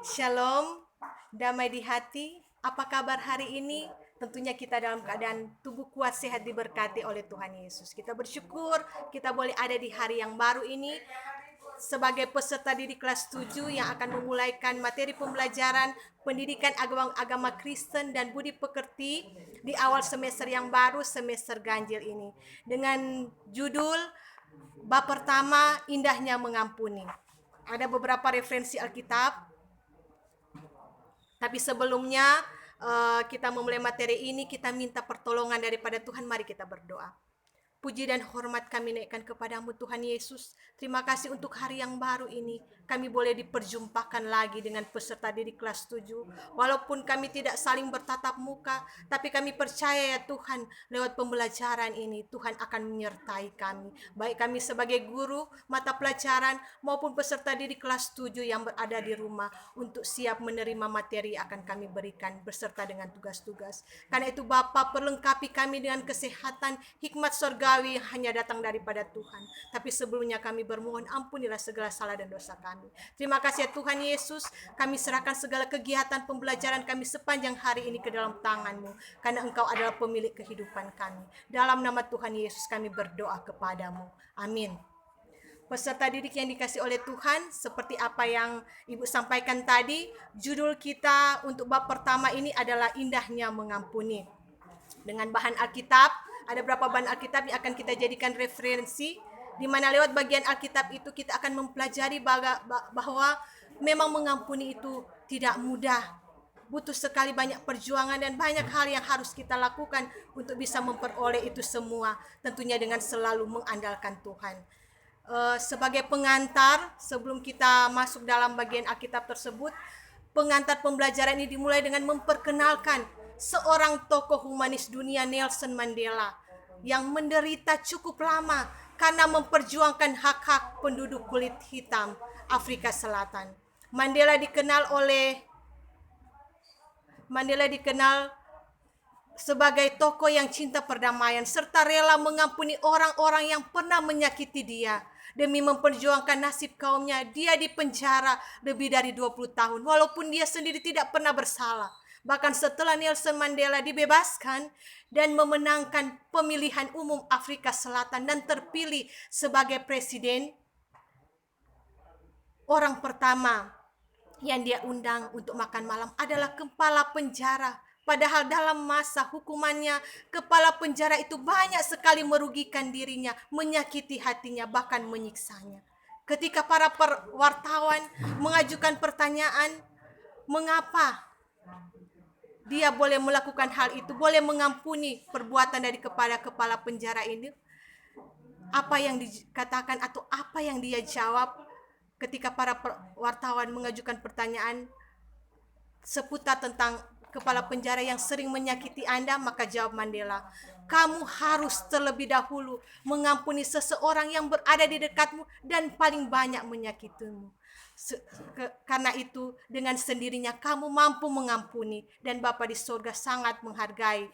Shalom, damai di hati. Apa kabar hari ini? Tentunya kita dalam keadaan tubuh kuat sehat diberkati oleh Tuhan Yesus. Kita bersyukur kita boleh ada di hari yang baru ini sebagai peserta didik kelas 7 yang akan memulaikan materi pembelajaran pendidikan agama Kristen dan budi pekerti di awal semester yang baru, semester ganjil ini. Dengan judul bab pertama, indahnya mengampuni. Ada beberapa referensi Alkitab. Tapi sebelumnya kita memulai materi ini, kita minta pertolongan daripada Tuhan. Mari kita berdoa. Puji dan hormat kami naikkan kepadamu Tuhan Yesus. Terima kasih untuk hari yang baru ini. Kami boleh diperjumpakan lagi dengan peserta didik kelas 7. Walaupun kami tidak saling bertatap muka, tapi kami percaya ya Tuhan, lewat pembelajaran ini Tuhan akan menyertai kami. Baik kami sebagai guru mata pelajaran maupun peserta didik kelas 7 yang berada di rumah untuk siap menerima materi yang akan kami berikan beserta dengan tugas-tugas. Karena itu Bapa, perlengkapi kami dengan kesehatan, hikmat surgawi yang hanya datang daripada Tuhan. Tapi sebelumnya kami bermohon ampunilah segala salah dan dosa kami. Terima kasih ya Tuhan Yesus, kami serahkan segala kegiatan pembelajaran kami sepanjang hari ini ke dalam tangan-Mu, karena Engkau adalah pemilik kehidupan kami. Dalam nama Tuhan Yesus kami berdoa kepadamu. Amin. Peserta didik yang dikasih oleh Tuhan, seperti apa yang Ibu sampaikan tadi, judul kita untuk bab pertama ini adalah indahnya mengampuni. Dengan bahan Alkitab, ada beberapa bahan Alkitab yang akan kita jadikan referensi, di mana lewat bagian Alkitab itu kita akan mempelajari bahwa memang mengampuni itu tidak mudah. Butuh sekali banyak perjuangan dan banyak hal yang harus kita lakukan untuk bisa memperoleh itu semua, tentunya dengan selalu mengandalkan Tuhan. Sebagai pengantar, sebelum kita masuk dalam bagian Alkitab tersebut, pengantar pembelajaran ini dimulai dengan memperkenalkan seorang tokoh humanis dunia, Nelson Mandela, yang menderita cukup lama karena memperjuangkan hak-hak penduduk kulit hitam Afrika Selatan. Mandela dikenal sebagai tokoh yang cinta perdamaian serta rela mengampuni orang-orang yang pernah menyakiti dia. Demi memperjuangkan nasib kaumnya, dia dipenjara lebih dari 20 tahun walaupun dia sendiri tidak pernah bersalah. Bahkan setelah Nelson Mandela dibebaskan dan memenangkan pemilihan umum Afrika Selatan dan terpilih sebagai presiden, orang pertama yang dia undang untuk makan malam adalah kepala penjara. Padahal dalam masa hukumannya, kepala penjara itu banyak sekali merugikan dirinya, menyakiti hatinya, bahkan menyiksanya. Ketika para wartawan mengajukan pertanyaan, mengapa dia boleh melakukan hal itu, boleh mengampuni perbuatan dari kepala penjara ini, apa yang dikatakan atau apa yang dia jawab ketika para wartawan mengajukan pertanyaan seputar tentang kepala penjara yang sering menyakiti Anda, maka jawab Mandela, kamu harus terlebih dahulu mengampuni seseorang yang berada di dekatmu dan paling banyak menyakitimu. Karena itu dengan sendirinya kamu mampu mengampuni, dan Bapa di surga sangat menghargai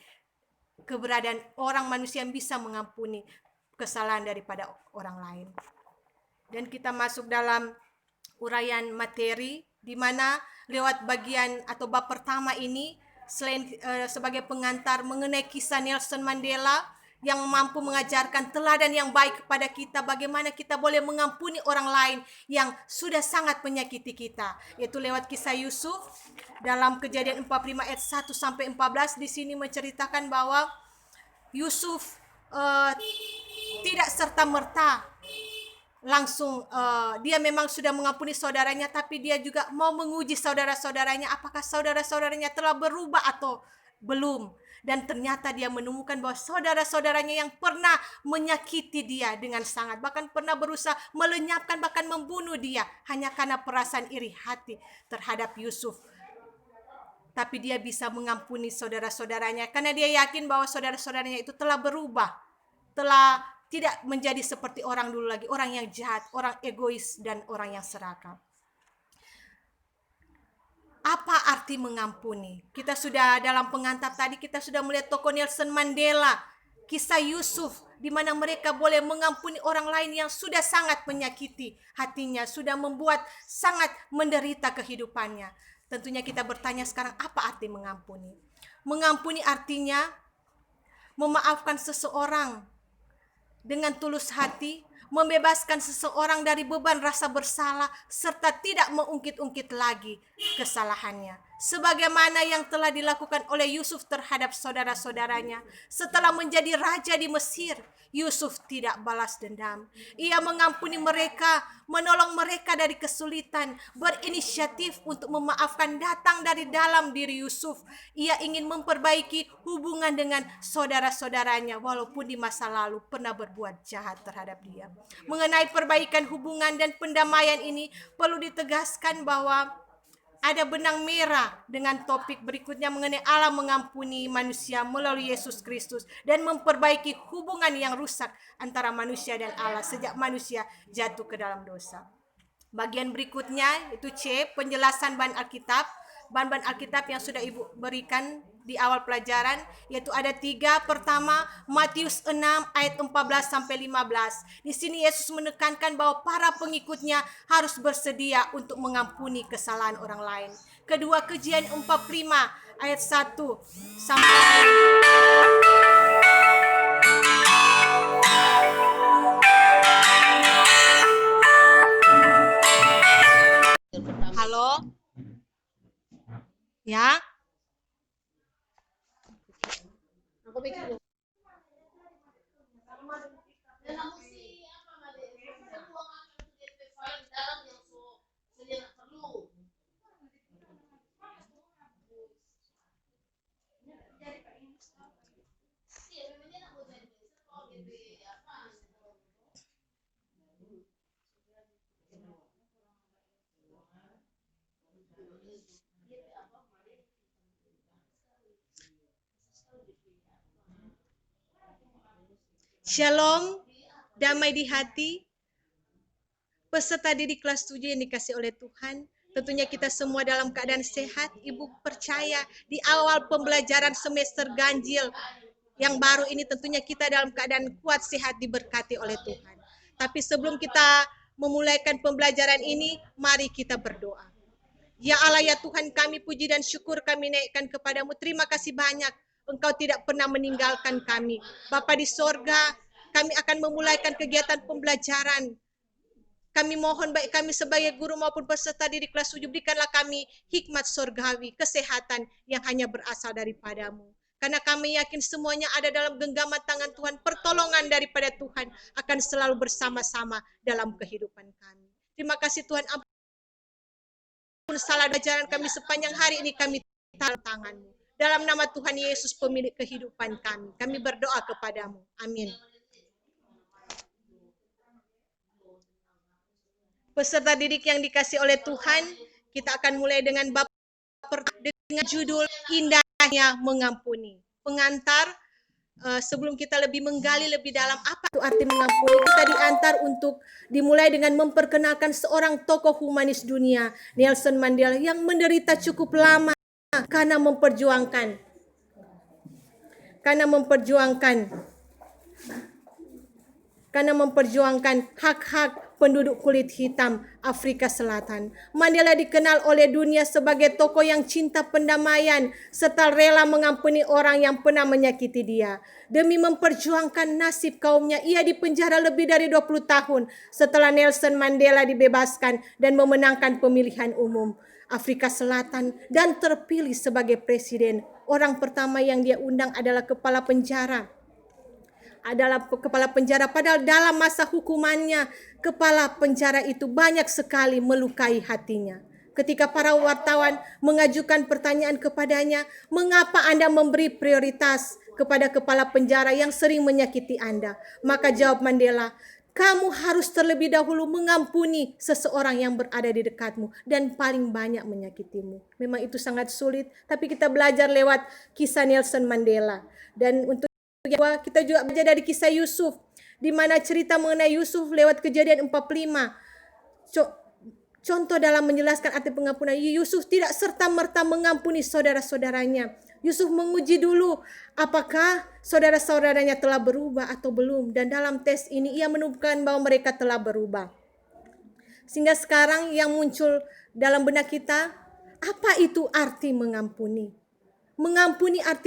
keberadaan orang manusia yang bisa mengampuni kesalahan daripada orang lain. Dan kita masuk dalam uraian materi, di mana lewat bagian atau bab pertama ini selain sebagai pengantar mengenai kisah Nelson Mandela yang mampu mengajarkan teladan yang baik kepada kita, bagaimana kita boleh mengampuni orang lain yang sudah sangat menyakiti kita, yaitu lewat kisah Yusuf dalam Kejadian 45 ayat 1 sampai 14. Di sini menceritakan bahwa Yusuf tidak serta-merta langsung dia memang sudah mengampuni saudaranya, tapi dia juga mau menguji saudara-saudaranya apakah saudara-saudaranya telah berubah atau belum. Dan ternyata dia menemukan bahwa saudara-saudaranya yang pernah menyakiti dia dengan sangat, bahkan pernah berusaha melenyapkan, bahkan membunuh dia hanya karena perasaan iri hati terhadap Yusuf, tapi dia bisa mengampuni saudara-saudaranya karena dia yakin bahwa saudara-saudaranya itu telah berubah, telah tidak menjadi seperti orang dulu lagi, orang yang jahat, orang egois, dan orang yang serakah. Apa arti mengampuni? Kita sudah dalam pengantar tadi, kita sudah melihat tokoh Nelson Mandela Kisah Yusuf di mana mereka boleh mengampuni orang lain yang sudah sangat menyakiti hatinya, sudah membuat sangat menderita kehidupannya. Tentunya kita bertanya sekarang, apa arti mengampuni? Mengampuni artinya memaafkan seseorang dengan tulus hati, membebaskan seseorang dari beban rasa bersalah, serta tidak mengungkit-ungkit lagi kesalahannya. Sebagaimana yang telah dilakukan oleh Yusuf terhadap saudara-saudaranya. Setelah menjadi raja di Mesir, Yusuf tidak balas dendam. Ia mengampuni mereka, menolong mereka dari kesulitan, berinisiatif untuk memaafkan datang dari dalam diri Yusuf. Ia ingin memperbaiki hubungan dengan saudara-saudaranya walaupun di masa lalu pernah berbuat jahat terhadap dia. Mengenai perbaikan hubungan dan pendamaian ini, perlu ditegaskan bahwa ada benang merah dengan topik berikutnya mengenai Allah mengampuni manusia melalui Yesus Kristus dan memperbaiki hubungan yang rusak antara manusia dan Allah sejak manusia jatuh ke dalam dosa. Bagian berikutnya itu C, penjelasan bahan Alkitab. Bahan-bahan Alkitab yang sudah Ibu berikan di awal pelajaran, yaitu ada 3. Pertama, Matius 6 ayat 14 sampai 15. Di sini Yesus menekankan bahwa para pengikutnya harus bersedia untuk mengampuni kesalahan orang lain. Kedua, Kejian 45 ayat 1 sampai Halo? Ya. Aku pikir Shalom, damai di hati. Peserta didik kelas 7 yang dikasih oleh Tuhan. Tentunya kita semua dalam keadaan sehat. Ibu percaya di awal pembelajaran semester ganjil yang baru ini tentunya kita dalam keadaan kuat, sehat, diberkati oleh Tuhan. Tapi sebelum kita memulaikan pembelajaran ini, mari kita berdoa. Ya Allah, ya Tuhan kami, puji dan syukur kami naikkan kepadamu. Terima kasih banyak, Engkau tidak pernah meninggalkan kami. Bapa di sorga, kami akan memulaikan kegiatan pembelajaran. Kami mohon baik kami sebagai guru maupun peserta didik kelas 7, berikanlah kami hikmat surgawi, kesehatan yang hanya berasal daripadamu. Karena kami yakin semuanya ada dalam genggaman tangan Tuhan, pertolongan daripada Tuhan akan selalu bersama-sama dalam kehidupan kami. Terima kasih Tuhan, ampun salah ajaran kami sepanjang hari ini kami taruh tangan-Mu. Dalam nama Tuhan Yesus pemilik kehidupan kami berdoa kepadamu. Amin. Peserta didik yang dikasih oleh Tuhan, kita akan mulai dengan bab dengan judul Indahnya Mengampuni. Pengantar, sebelum kita lebih menggali lebih dalam apa itu arti mengampuni, kita diantar untuk dimulai dengan memperkenalkan seorang tokoh humanis dunia, Nelson Mandela, yang menderita cukup lama karena memperjuangkan hak-hak penduduk kulit hitam Afrika Selatan. Mandela dikenal oleh dunia sebagai tokoh yang cinta pendamaian serta rela mengampuni orang yang pernah menyakiti dia. Demi memperjuangkan nasib kaumnya, ia dipenjara lebih dari 20 tahun setelah Nelson Mandela dibebaskan dan memenangkan pemilihan umum Afrika Selatan dan terpilih sebagai presiden. Orang pertama yang dia undang adalah kepala penjara. Padahal dalam masa hukumannya, kepala penjara itu banyak sekali melukai hatinya. Ketika para wartawan mengajukan pertanyaan kepadanya, mengapa Anda memberi prioritas kepada kepala penjara yang sering menyakiti Anda? Maka jawab Mandela, kamu harus terlebih dahulu mengampuni seseorang yang berada di dekatmu dan paling banyak menyakitimu. Memang itu sangat sulit, tapi kita belajar lewat kisah Nelson Mandela. Dan untuk kita juga belajar dari kisah Yusuf, di mana cerita mengenai Yusuf lewat Kejadian 45. Contoh dalam menjelaskan arti pengampunan, Yusuf tidak serta-merta mengampuni saudara-saudaranya. Yusuf menguji dulu apakah saudara-saudaranya telah berubah atau belum. Dan dalam tes ini ia menemukan bahwa mereka telah berubah. Sehingga sekarang yang muncul dalam benak kita, apa itu arti mengampuni? Mengampuni artinya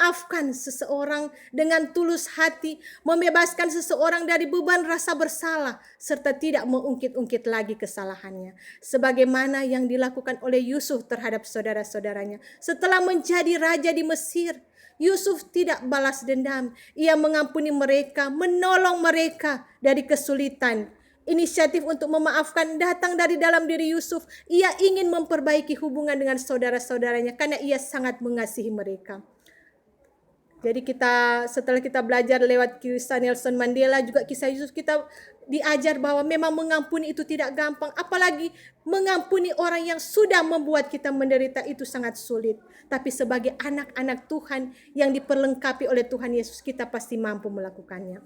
maafkan seseorang dengan tulus hati, membebaskan seseorang dari beban rasa bersalah, serta tidak mengungkit-ungkit lagi kesalahannya. Sebagaimana yang dilakukan oleh Yusuf terhadap saudara-saudaranya. Setelah menjadi raja di Mesir, Yusuf tidak balas dendam. Ia mengampuni mereka, menolong mereka dari kesulitan. Inisiatif untuk memaafkan datang dari dalam diri Yusuf. Ia ingin memperbaiki hubungan dengan saudara-saudaranya karena ia sangat mengasihi mereka. Jadi setelah kita belajar lewat kisah Nelson Mandela, juga kisah Yusuf, kita diajar bahwa memang mengampuni itu tidak gampang. Apalagi mengampuni orang yang sudah membuat kita menderita itu sangat sulit. Tapi sebagai anak-anak Tuhan yang diperlengkapi oleh Tuhan Yesus, kita pasti mampu melakukannya.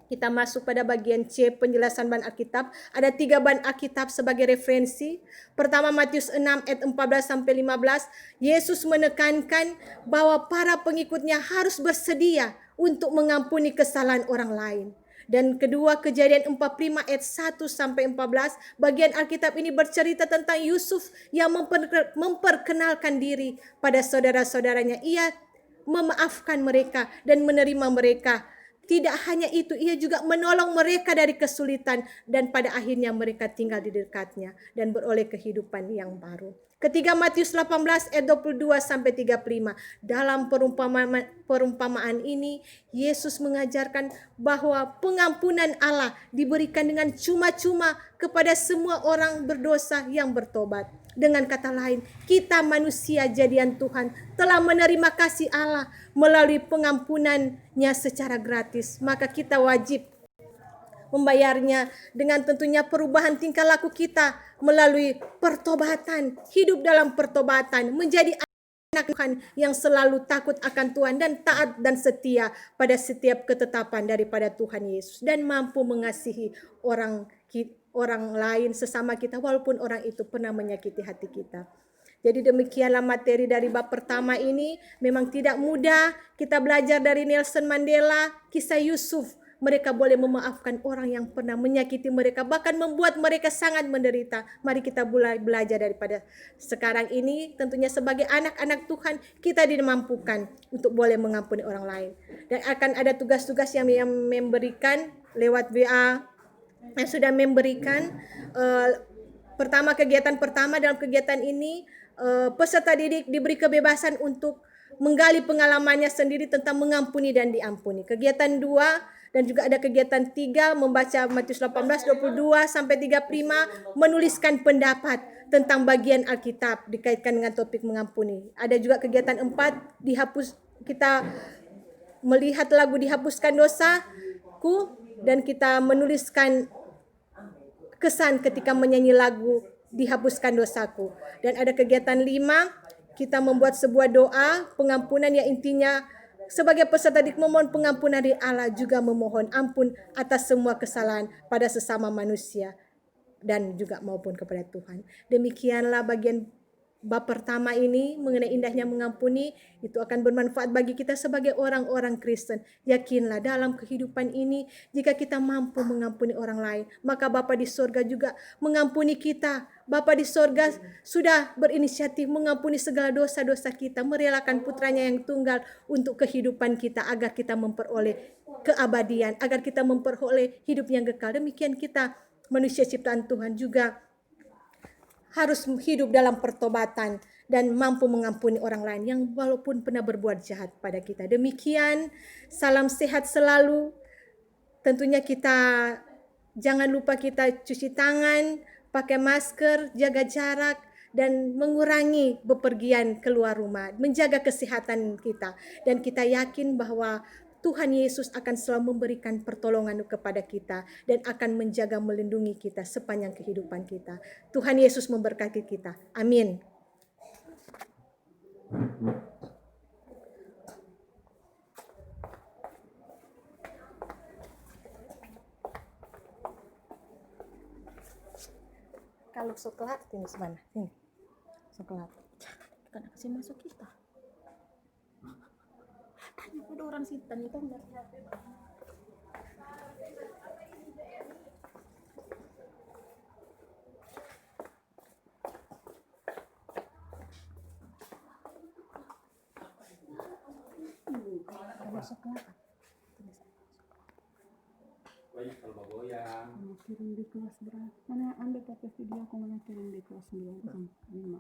Kita masuk pada bagian C, penjelasan bahan Alkitab. Ada 3 bahan Alkitab sebagai referensi. Pertama, Matius 6 ayat 14-15. Yesus menekankan bahwa para pengikutnya harus bersedia untuk mengampuni kesalahan orang lain. Dan kedua, Kejadian 45 ayat 1-14. Bagian Alkitab ini bercerita tentang Yusuf yang memperkenalkan diri pada saudara-saudaranya. Ia memaafkan mereka dan menerima mereka. Tidak hanya itu, ia juga menolong mereka dari kesulitan dan pada akhirnya mereka tinggal di dekatnya dan beroleh kehidupan yang baru. Ketiga, Matius 18 ayat 22-35. Dalam perumpamaan ini, Yesus mengajarkan bahwa pengampunan Allah diberikan dengan cuma-cuma kepada semua orang berdosa yang bertobat. Dengan kata lain, kita manusia jadian Tuhan telah menerima kasih Allah melalui pengampunannya secara gratis. Maka kita wajib membayarnya dengan tentunya perubahan tingkah laku kita melalui pertobatan, hidup dalam pertobatan, menjadi anak Tuhan yang selalu takut akan Tuhan dan taat dan setia pada setiap ketetapan daripada Tuhan Yesus, dan mampu mengasihi orang lain sesama kita walaupun orang itu pernah menyakiti hati kita. Jadi demikianlah materi dari bab pertama ini. Memang tidak mudah. Kita belajar dari Nelson Mandela, kisah Yusuf. Mereka boleh memaafkan orang yang pernah menyakiti mereka, bahkan membuat mereka sangat menderita. Mari kita mulai belajar daripada sekarang ini. Tentunya sebagai anak-anak Tuhan, kita dimampukan untuk boleh mengampuni orang lain. Dan akan ada tugas-tugas yang memberikan lewat WA, yang sudah memberikan. Pertama, kegiatan pertama dalam kegiatan ini, peserta didik diberi kebebasan untuk menggali pengalamannya sendiri tentang mengampuni dan diampuni. Kegiatan 2 dan juga ada kegiatan 3, membaca Matius 18:22-35, menuliskan pendapat tentang bagian Alkitab dikaitkan dengan topik mengampuni. Ada juga kegiatan 4, kita melihat lagu Dihapuskan Dosaku, dan kita menuliskan kesan ketika menyanyi lagu Dihapuskan Dosaku. Dan ada kegiatan 5, kita membuat sebuah doa pengampunan yang intinya sebagai peserta didik memohon pengampunan dari Allah, juga memohon ampun atas semua kesalahan pada sesama manusia dan juga maupun kepada Tuhan. Demikianlah bagian bab pertama ini mengenai indahnya mengampuni. Itu akan bermanfaat bagi kita sebagai orang-orang Kristen. Yakinlah dalam kehidupan ini, jika kita mampu mengampuni orang lain, maka Bapa di sorga juga mengampuni kita. Bapa di sorga sudah berinisiatif mengampuni segala dosa-dosa kita, merelakan putranya yang tunggal untuk kehidupan kita, agar kita memperoleh keabadian, agar kita memperoleh hidup yang kekal. Demikian kita manusia ciptaan Tuhan juga harus hidup dalam pertobatan dan mampu mengampuni orang lain yang walaupun pernah berbuat jahat pada kita. Demikian, salam sehat selalu. Tentunya kita jangan lupa kita cuci tangan, pakai masker, jaga jarak, dan mengurangi bepergian keluar rumah, menjaga kesehatan kita. Dan kita yakin bahwa Tuhan Yesus akan selalu memberikan pertolongan kepada kita dan akan menjaga melindungi kita sepanjang kehidupan kita. Tuhan Yesus memberkati kita. Amin. Kalau coklat ini mana? Ini coklat. Kan kasih masuk kita. Ada orang Sintan itu enggak? Masuk lah. Banyak kalau mau goyang. Mau kirim di kelas berapa? Mana ambil pakai video aku mana kirim di kelas 9 5.